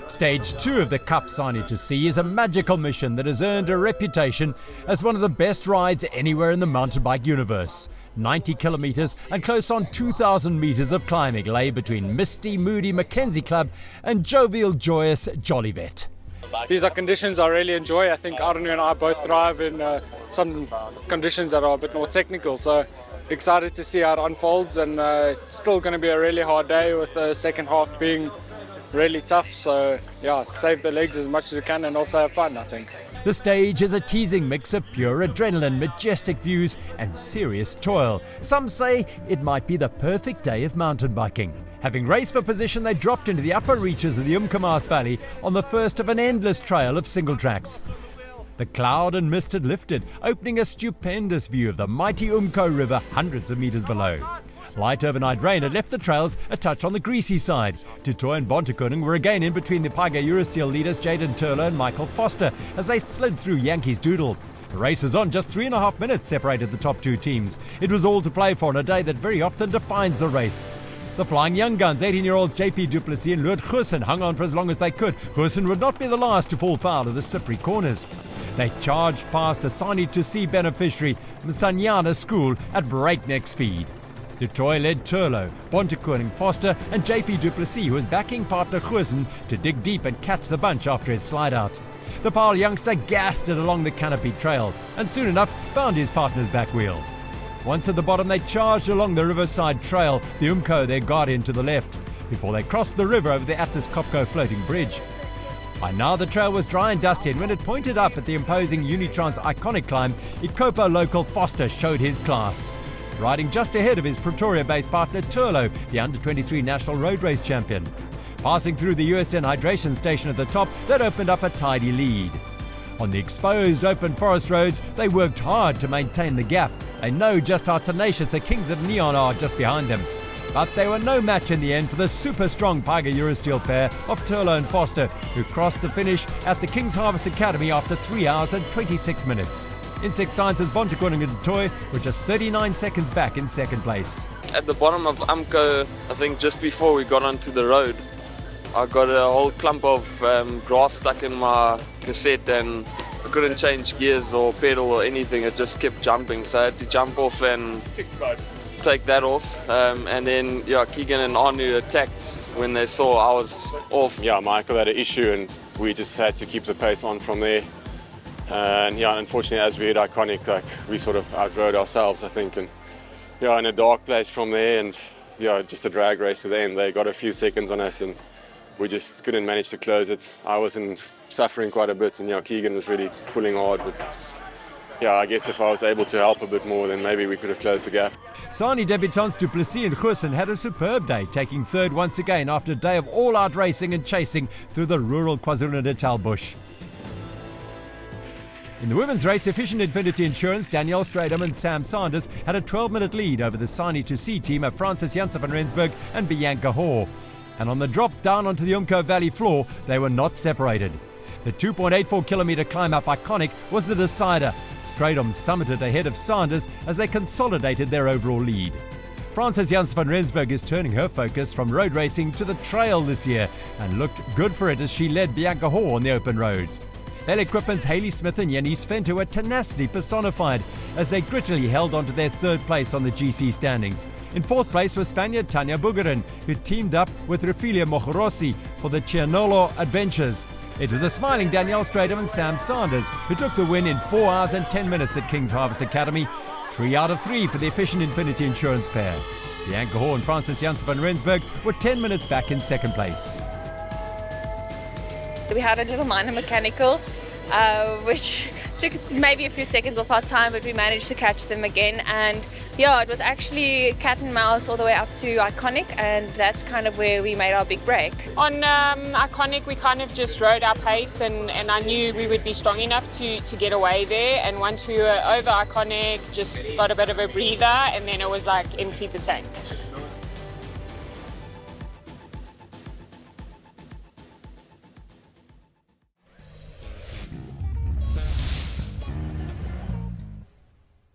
Stage 2 of the KAP sani2c is a magical mission that has earned a reputation as one of the best rides anywhere in the mountain bike universe. 90 kilometers and close on 2,000 meters of climbing lay between misty, moody Mackenzie Club and jovial, joyous Jolivet. These are conditions I really enjoy. I think Arnu and I both thrive in some conditions that are a bit more technical. So excited to see how it unfolds, and it's still going to be a really hard day with the second half being really tough. So yeah, save the legs as much as we can and also have fun, I think. The stage is a teasing mix of pure adrenaline, majestic views and serious toil. Some say it might be the perfect day of mountain biking. Having raced for position, they dropped into the upper reaches of the Umkomaas Valley on the first of an endless trail of single tracks. The cloud and mist had lifted, opening a stupendous view of the mighty Umko River hundreds of meters below. Light overnight rain had left the trails a touch on the greasy side. Du Toit and Bontekoning were again in between the Paiga Eurosteel leaders Jaden Turlo and Michael Foster as they slid through Yankees Doodle. The race was on. Just 3.5 minutes separated the top two teams. It was all to play for on a day that very often defines the race. The flying young guns, 18-year-olds JP du Plessis and Lood Goosen, hung on for as long as they could. Goosen would not be the last to fall foul of the slippery corners. They charged past the sani2c beneficiary Msanyana School at breakneck speed. Du Toit led Turlo, Bontekoning, Foster and JP du Plessis, who was backing partner Goosen to dig deep and catch the bunch after his slide out. The Paarl youngster gassed it along the canopy trail and soon enough found his partner's back wheel. Once at the bottom, they charged along the riverside trail, the Umko their guardian to the left, before they crossed the river over the Atlas Copco floating bridge. By now the trail was dry and dusty, and when it pointed up at the imposing Unitrans iconic climb, Ikopo local Foster showed his class. Riding just ahead of his Pretoria-based partner Turlo, the under-23 national road race champion. Passing through the USN hydration station at the top, that opened up a tidy lead. On the exposed open forest roads, they worked hard to maintain the gap. They know just how tenacious the Kings of Neon are just behind them. But they were no match in the end for the super strong Paiga Eurosteel pair of Turlo and Foster, who crossed the finish at the King's Harvest Academy after 3 hours and 26 minutes. Insect Science's Bontekoning and Du Toit were just 39 seconds back in second place. At the bottom of Umko, I think just before we got onto the road, I got a whole clump of grass stuck in my cassette and I couldn't change gears or pedal or anything. It just kept jumping, so I had to jump off and take that off. And then Keegan and Arnu attacked when they saw I was off. Yeah, Michael had an issue and we just had to keep the pace on from there. And unfortunately, as we hit Iconic, we sort of outrode ourselves, I think. And in a dark place from there, and just a drag race to the end. They got a few seconds on us and we just couldn't manage to close it. I was suffering quite a bit, and Keegan was really pulling hard. But I guess if I was able to help a bit more, then maybe we could have closed the gap. Sani debutants Du Plessis and Goosen had a superb day, taking third once again after a day of all-out racing and chasing through the rural KwaZulu-Natal bush. In the women's race, Efficient Infinity Insurance, Danielle Stradham and Sam Sanders had a 12-minute lead over the sani2c team of Francis Janssen van Rensburg and Bianca Hoare. And on the drop down onto the Umko Valley floor, they were not separated. The 2.84 kilometre climb up Iconic was the decider. Stradham summited ahead of Sanders as they consolidated their overall lead. Francis Janssen van Rensburg is turning her focus from road racing to the trail this year and looked good for it as she led Bianca Hoare on the open roads. Bell Equipment's Hayley Smith and Janice Venter were tenacity personified as they grittily held on to their third place on the GC standings. In fourth place was Spaniard Tanya Bugarin, who teamed up with Refilia Mogorosi for the Cianolo Adventures. It was a smiling Danielle Stradham and Sam Sanders who took the win in 4 hours and 10 minutes at King's Harvest Academy, 3 out of 3 for the Efficient Infinity Insurance pair. Bianca Hoare and Francis Janssen van Rensburg were 10 minutes back in second place. We had a little minor mechanical, which took maybe a few seconds off our time, but we managed to catch them again. And it was actually cat and mouse all the way up to Iconic, and that's kind of where we made our big break. On Iconic, we kind of just rode our pace, and I knew we would be strong enough to get away there. And once we were over Iconic, just got a bit of a breather, and then it was like empty the tank.